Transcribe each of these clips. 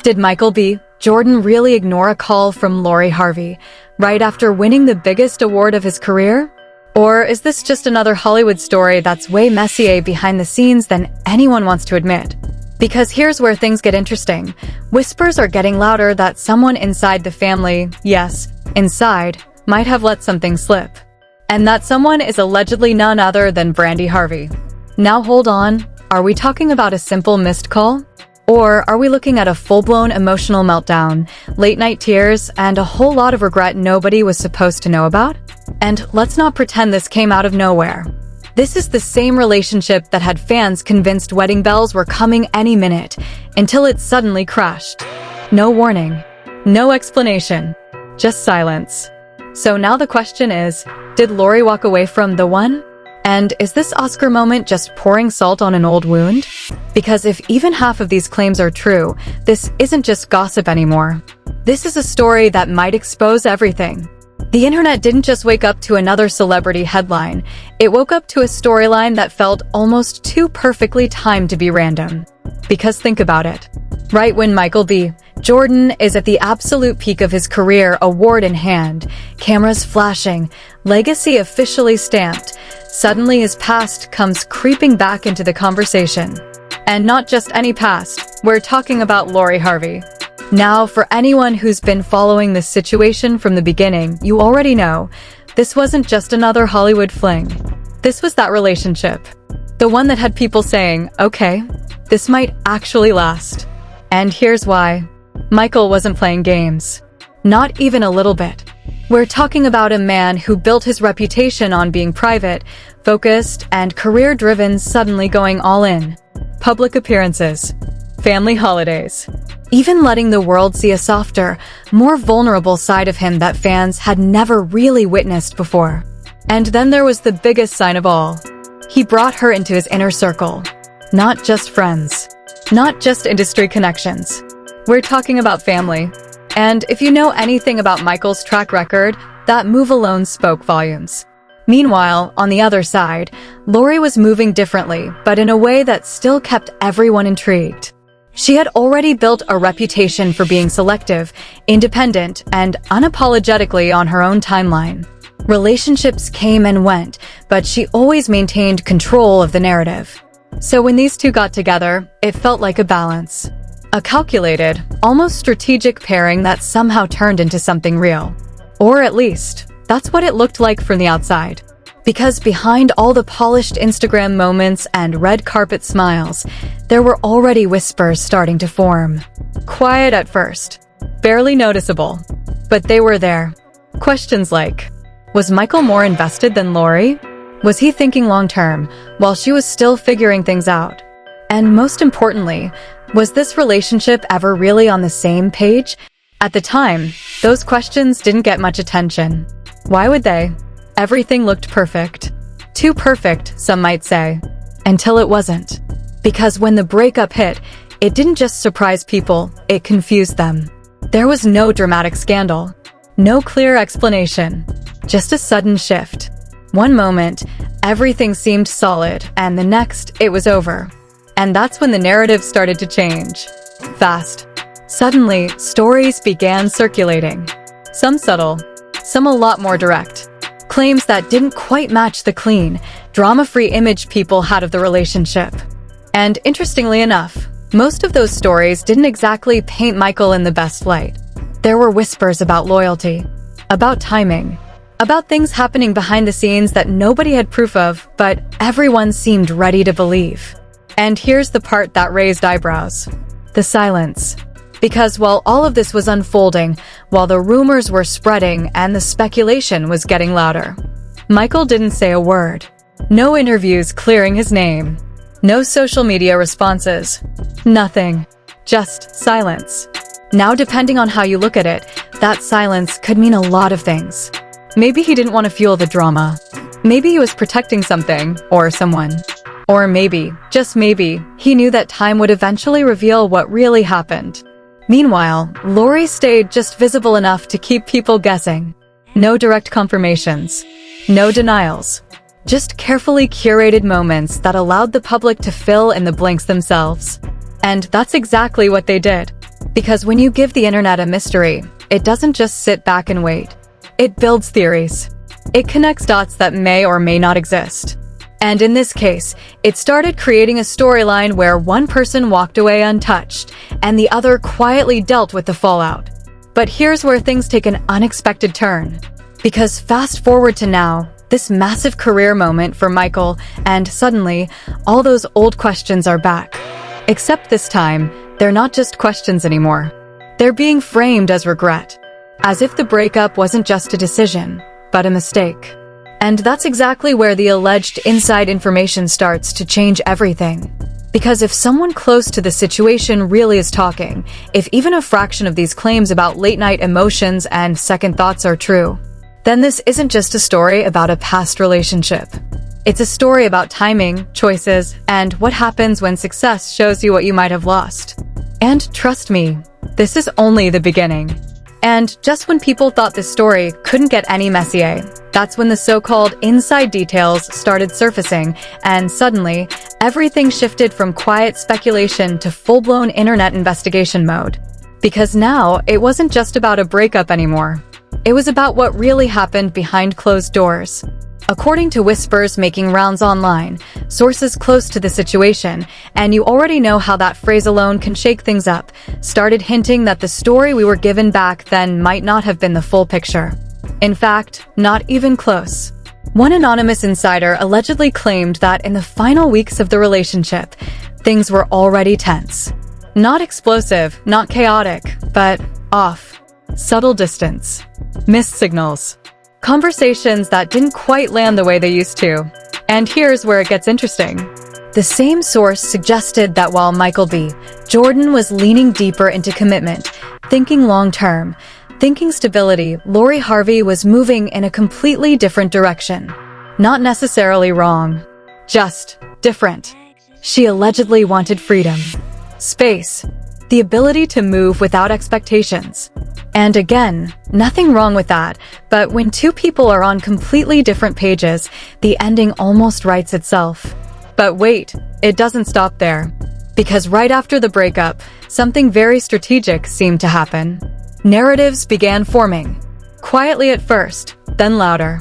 Did Michael B. Jordan really ignore a call from Lori Harvey right after winning the biggest award of his career? Or is this just another Hollywood story that's way messier behind the scenes than anyone wants to admit? Because here's where things get interesting. Whispers are getting louder that someone inside the family, yes, inside, might have let something slip. And that someone is allegedly none other than Brandy Harvey. Now hold on, are we talking about a simple missed call? Or are we looking at a full-blown emotional meltdown, late-night tears, and a whole lot of regret nobody was supposed to know about? And let's not pretend this came out of nowhere. This is the same relationship that had fans convinced wedding bells were coming any minute, until it suddenly crashed. No warning, no explanation, just silence. So now the question is, did Lori walk away from the one? And is this Oscar moment just pouring salt on an old wound? Because if even half of these claims are true, this isn't just gossip anymore. This is a story that might expose everything. The internet didn't just wake up to another celebrity headline. It woke up to a storyline that felt almost too perfectly timed to be random. Because think about it. Right when Michael B. Jordan is at the absolute peak of his career, award in hand, cameras flashing, legacy officially stamped, suddenly his past comes creeping back into the conversation. And not just any past, we're talking about Lori Harvey. Now, for anyone who's been following this situation from the beginning, you already know, this wasn't just another Hollywood fling. This was that relationship. The one that had people saying, okay, this might actually last. And here's why. Michael wasn't playing games. Not even a little bit. We're talking about a man who built his reputation on being private, focused, and career-driven, suddenly going all in. Public appearances, family holidays, even letting the world see a softer, more vulnerable side of him that fans had never really witnessed before. And then there was the biggest sign of all. He brought her into his inner circle. Not just friends. Not just industry connections. We're talking about family. And if you know anything about Michael's track record, that move alone spoke volumes. Meanwhile, on the other side, Lori was moving differently, but in a way that still kept everyone intrigued. She had already built a reputation for being selective, independent, and unapologetically on her own timeline. Relationships came and went, but she always maintained control of the narrative. So when these two got together, it felt like a balance. A calculated, almost strategic pairing that somehow turned into something real. Or at least, that's what it looked like from the outside. Because behind all the polished Instagram moments and red carpet smiles, there were already whispers starting to form. Quiet at first, barely noticeable, but they were there. Questions like, was Michael more invested than Lori? Was he thinking long-term, while she was still figuring things out? And most importantly, was this relationship ever really on the same page? At the time, those questions didn't get much attention. Why would they? Everything looked perfect. Too perfect, some might say. Until it wasn't. Because when the breakup hit, it didn't just surprise people, it confused them. There was no dramatic scandal. No clear explanation. Just a sudden shift. One moment, everything seemed solid, and the next, it was over. And that's when the narrative started to change. Fast. Suddenly, stories began circulating. Some subtle, some a lot more direct. Claims that didn't quite match the clean, drama-free image people had of the relationship. And interestingly enough, most of those stories didn't exactly paint Michael in the best light. There were whispers about loyalty, about timing, about things happening behind the scenes that nobody had proof of, but everyone seemed ready to believe. And here's the part that raised eyebrows. The silence. Because while all of this was unfolding, while the rumors were spreading and the speculation was getting louder, Michael didn't say a word. No interviews clearing his name. No social media responses. Nothing. Just silence. Now, depending on how you look at it, that silence could mean a lot of things. Maybe he didn't want to fuel the drama. Maybe he was protecting something or someone. Or maybe, just maybe, he knew that time would eventually reveal what really happened. Meanwhile, Lori stayed just visible enough to keep people guessing. No direct confirmations. No denials. Just carefully curated moments that allowed the public to fill in the blanks themselves. And that's exactly what they did. Because when you give the internet a mystery, it doesn't just sit back and wait. It builds theories. It connects dots that may or may not exist. And in this case, it started creating a storyline where one person walked away untouched, and the other quietly dealt with the fallout. But here's where things take an unexpected turn. Because fast forward to now, this massive career moment for Michael, and suddenly, all those old questions are back. Except this time, they're not just questions anymore. They're being framed as regret. As if the breakup wasn't just a decision, but a mistake. And that's exactly where the alleged inside information starts to change everything. Because if someone close to the situation really is talking, if even a fraction of these claims about late-night emotions and second thoughts are true, then this isn't just a story about a past relationship. It's a story about timing, choices, and what happens when success shows you what you might have lost. And trust me, this is only the beginning. And just when people thought this story couldn't get any messier, that's when the so-called inside details started surfacing, and suddenly, everything shifted from quiet speculation to full-blown internet investigation mode. Because now, it wasn't just about a breakup anymore. It was about what really happened behind closed doors. According to whispers making rounds online, sources close to the situation, and you already know how that phrase alone can shake things up, started hinting that the story we were given back then might not have been the full picture. In fact, not even close. One anonymous insider allegedly claimed that in the final weeks of the relationship, things were already tense. Not explosive, not chaotic, but off. Subtle distance. Missed signals. Conversations that didn't quite land the way they used to. And here's where it gets interesting. The same source suggested that while Michael B. Jordan was leaning deeper into commitment, thinking long-term, thinking stability, Lori Harvey was moving in a completely different direction. Not necessarily wrong. Just different. She allegedly wanted freedom. Space. The ability to move without expectations. And again, nothing wrong with that, but when two people are on completely different pages, the ending almost writes itself. But wait, it doesn't stop there. Because right after the breakup, something very strategic seemed to happen. Narratives began forming. Quietly at first, then louder.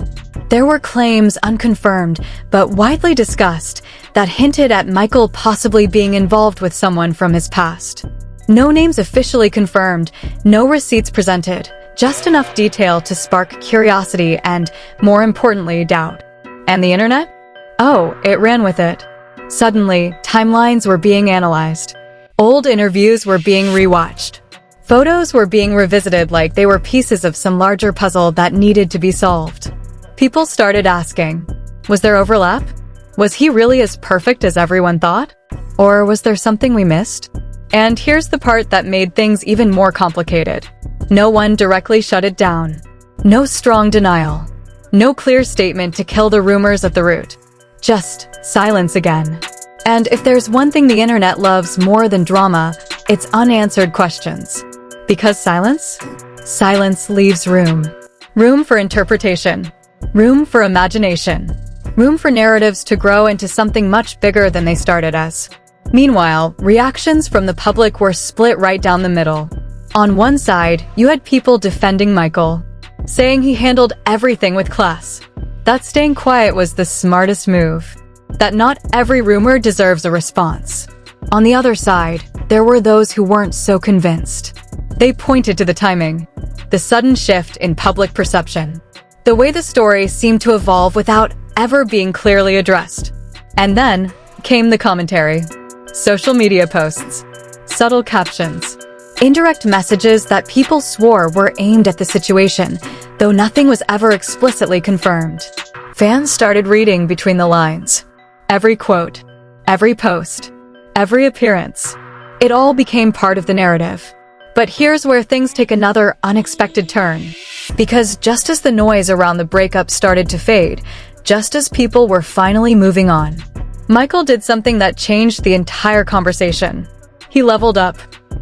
There were claims unconfirmed, but widely discussed, that hinted at Michael possibly being involved with someone from his past. No names officially confirmed, no receipts presented, just enough detail to spark curiosity and, more importantly, doubt. And the internet? Oh, it ran with it. Suddenly, timelines were being analyzed. Old interviews were being rewatched. Photos were being revisited like they were pieces of some larger puzzle that needed to be solved. People started asking, was there overlap? Was he really as perfect as everyone thought? Or was there something we missed? And here's the part that made things even more complicated. No one directly shut it down. No strong denial. No clear statement to kill the rumors at the root. Just silence again. And if there's one thing the internet loves more than drama, it's unanswered questions. Because silence? Silence leaves room. Room for interpretation. Room for imagination. Room for narratives to grow into something much bigger than they started as. Meanwhile, reactions from the public were split right down the middle. On one side, you had people defending Michael, saying he handled everything with class, that staying quiet was the smartest move, that not every rumor deserves a response. On the other side, there were those who weren't so convinced. They pointed to the timing, the sudden shift in public perception, the way the story seemed to evolve without ever being clearly addressed. And then came the commentary. Social media posts, subtle captions, indirect messages that people swore were aimed at the situation, though nothing was ever explicitly confirmed. Fans started reading between the lines. Every quote, every post, every appearance. It all became part of the narrative. But here's where things take another unexpected turn. Because just as the noise around the breakup started to fade, just as people were finally moving on, Michael did something that changed the entire conversation. He leveled up.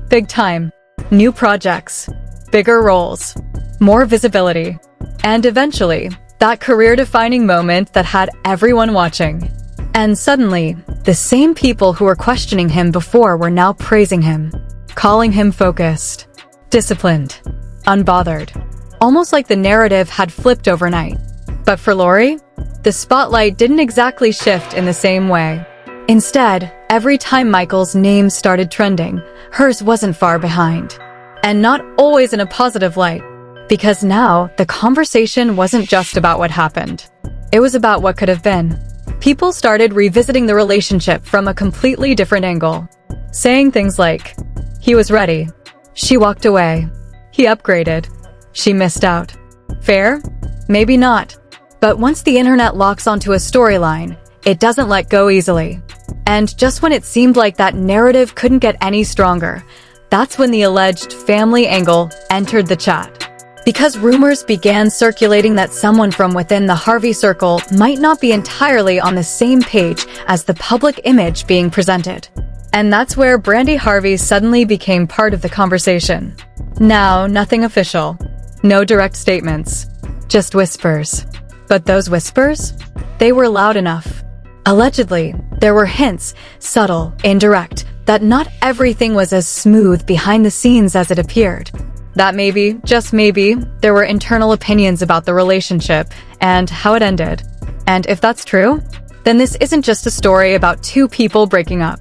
Big time. New projects. Bigger roles. More visibility. And eventually, that career-defining moment that had everyone watching. And suddenly, the same people who were questioning him before were now praising him. calling him focused, disciplined, unbothered, almost like the narrative had flipped overnight. But for Lori, the spotlight didn't exactly shift in the same way. Instead, every time Michael's name started trending, hers wasn't far behind. And not always in a positive light, because now the conversation wasn't just about what happened. It was about what could have been. People started revisiting the relationship from a completely different angle, saying things like, he was ready, she walked away, he upgraded, she missed out. Fair? Maybe not. But once the internet locks onto a storyline, it doesn't let go easily. And just when it seemed like that narrative couldn't get any stronger, that's when the alleged family angle entered the chat. Because rumors began circulating that someone from within the Harvey circle might not be entirely on the same page as the public image being presented. And that's where Brandy Harvey suddenly became part of the conversation. Now, nothing official. No direct statements. Just whispers. But those whispers? They were loud enough. Allegedly, there were hints, subtle, indirect, that not everything was as smooth behind the scenes as it appeared. That maybe, just maybe, there were internal opinions about the relationship and how it ended. And if that's true, then this isn't just a story about two people breaking up.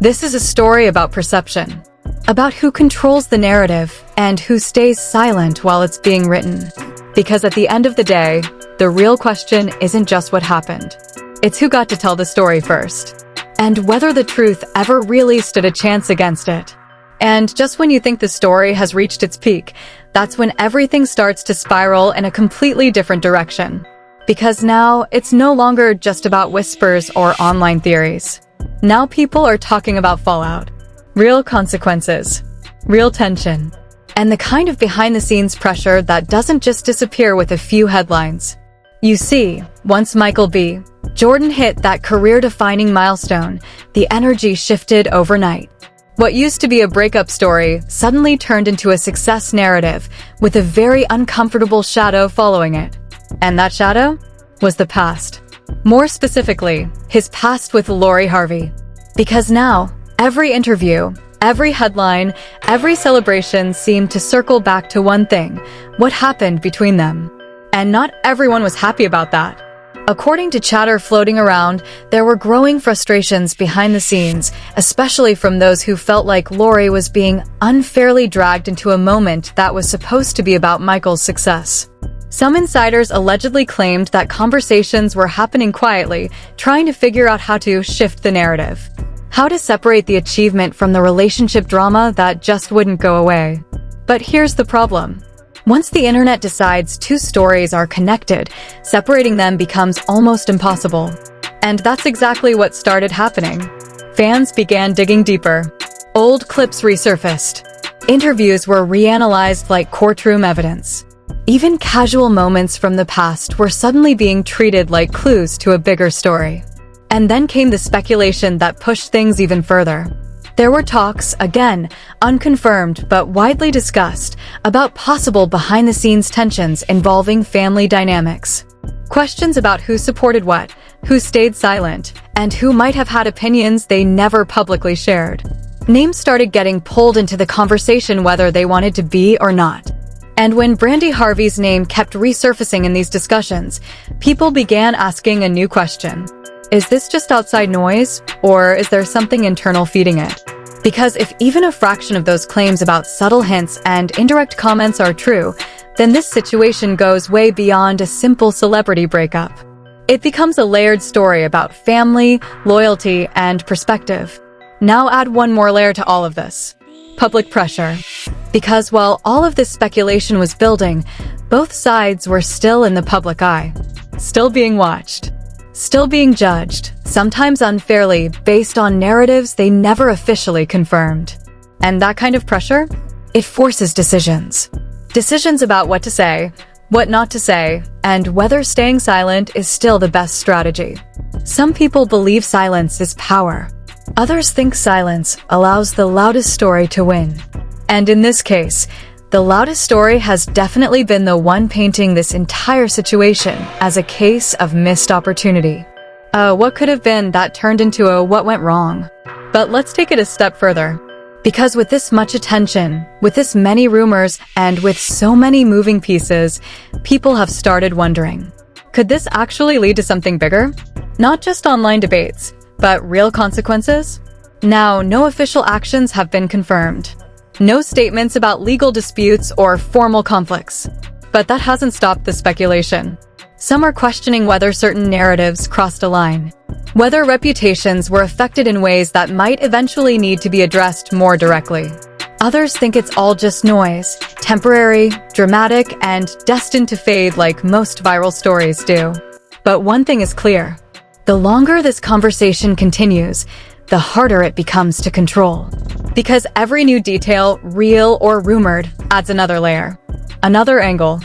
This is a story about perception, about who controls the narrative and who stays silent while it's being written. Because at the end of the day, the real question isn't just what happened. It's who got to tell the story first, and whether the truth ever really stood a chance against it. And just when you think the story has reached its peak, that's when everything starts to spiral in a completely different direction. Because now, it's no longer just about whispers or online theories. Now people are talking about fallout, real consequences, real tension, and the kind of behind-the-scenes pressure that doesn't just disappear with a few headlines. You see, once Michael B. Jordan hit that career-defining milestone, the energy shifted overnight. What used to be a breakup story suddenly turned into a success narrative with a very uncomfortable shadow following it. And that shadow was the past. More specifically, his past with Lori Harvey. Because now, every interview, every headline, every celebration seemed to circle back to one thing: what happened between them. And not everyone was happy about that. According to chatter floating around, there were growing frustrations behind the scenes, especially from those who felt like Lori was being unfairly dragged into a moment that was supposed to be about Michael's success. Some insiders allegedly claimed that conversations were happening quietly, trying to figure out how to shift the narrative. How to separate the achievement from the relationship drama that just wouldn't go away. But here's the problem. Once the internet decides two stories are connected, separating them becomes almost impossible. And that's exactly what started happening. Fans began digging deeper. Old clips resurfaced. Interviews were reanalyzed like courtroom evidence. Even casual moments from the past were suddenly being treated like clues to a bigger story. And then came the speculation that pushed things even further. There were talks, again, unconfirmed but widely discussed, about possible behind-the-scenes tensions involving family dynamics. Questions about who supported what, who stayed silent, and who might have had opinions they never publicly shared. Names started getting pulled into the conversation whether they wanted to be or not. And when Brandy Harvey's name kept resurfacing in these discussions, people began asking a new question. Is this just outside noise, or is there something internal feeding it? Because if even a fraction of those claims about subtle hints and indirect comments are true, then this situation goes way beyond a simple celebrity breakup. It becomes a layered story about family, loyalty, and perspective. Now add one more layer to all of this: public pressure. Because while all of this speculation was building, both sides were still in the public eye, still being watched. Still being judged, sometimes unfairly, based on narratives they never officially confirmed. And that kind of pressure? It forces decisions. Decisions about what to say, what not to say, and whether staying silent is still the best strategy. Some people believe silence is power. Others think silence allows the loudest story to win. And in this case, the loudest story has definitely been the one painting this entire situation as a case of missed opportunity. What could have been that turned into a what went wrong? But let's take it a step further. Because with this much attention, with this many rumors, and with so many moving pieces, people have started wondering, could this actually lead to something bigger? Not just online debates, but real consequences? Now, no official actions have been confirmed. No statements about legal disputes or formal conflicts. But that hasn't stopped the speculation. Some are questioning whether certain narratives crossed a line, whether reputations were affected in ways that might eventually need to be addressed more directly. Others think it's all just noise, temporary, dramatic, and destined to fade like most viral stories do. But one thing is clear. The longer this conversation continues, the harder it becomes to control. Because every new detail, real or rumored, adds another layer, another angle,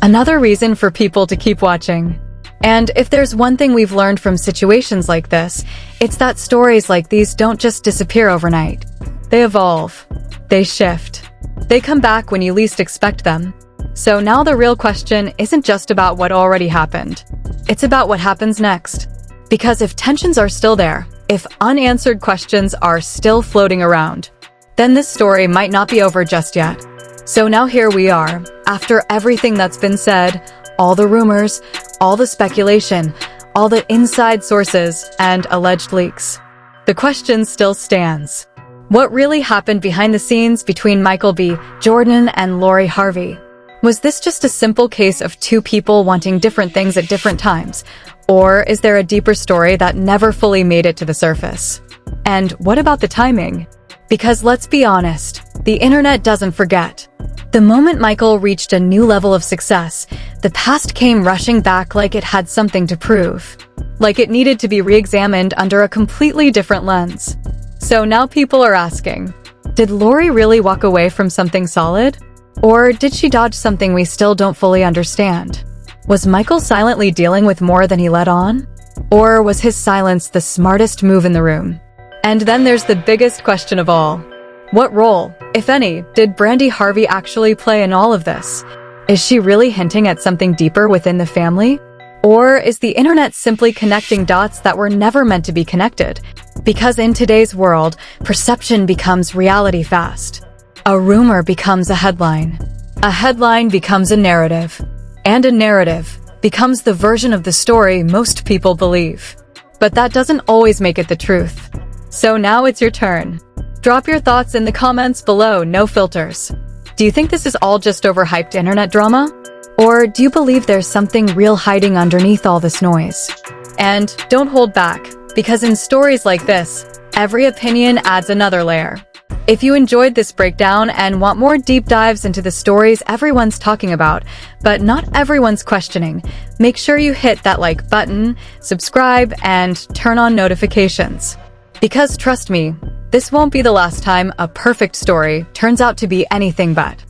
another reason for people to keep watching. And if there's one thing we've learned from situations like this, it's that stories like these don't just disappear overnight. They evolve. They shift. They come back when you least expect them. So now the real question isn't just about what already happened. It's about what happens next. Because if tensions are still there, if unanswered questions are still floating around, then this story might not be over just yet. So now here we are, after everything that's been said, all the rumors, all the speculation, all the inside sources, and alleged leaks. The question still stands. What really happened behind the scenes between Michael B. Jordan and Lori Harvey? Was this just a simple case of two people wanting different things at different times? Or is there a deeper story that never fully made it to the surface? And what about the timing? Because let's be honest, the internet doesn't forget. The moment Michael reached a new level of success, the past came rushing back like it had something to prove. Like it needed to be re-examined under a completely different lens. So now people are asking, did Lori really walk away from something solid? Or did she dodge something we still don't fully understand? Was Michael silently dealing with more than he let on? Or was his silence the smartest move in the room? And then there's the biggest question of all. What role, if any, did Brandy Harvey actually play in all of this? Is she really hinting at something deeper within the family? Or is the internet simply connecting dots that were never meant to be connected? Because in today's world, perception becomes reality fast. A rumor becomes a headline becomes a narrative, and a narrative becomes the version of the story most people believe. But that doesn't always make it the truth. So now it's your turn. Drop your thoughts in the comments below, no filters. Do you think this is all just overhyped internet drama? Or do you believe there's something real hiding underneath all this noise? And don't hold back, because in stories like this, every opinion adds another layer. If you enjoyed this breakdown and want more deep dives into the stories everyone's talking about, but not everyone's questioning, make sure you hit that like button, subscribe, and turn on notifications. Because trust me, this won't be the last time a perfect story turns out to be anything but.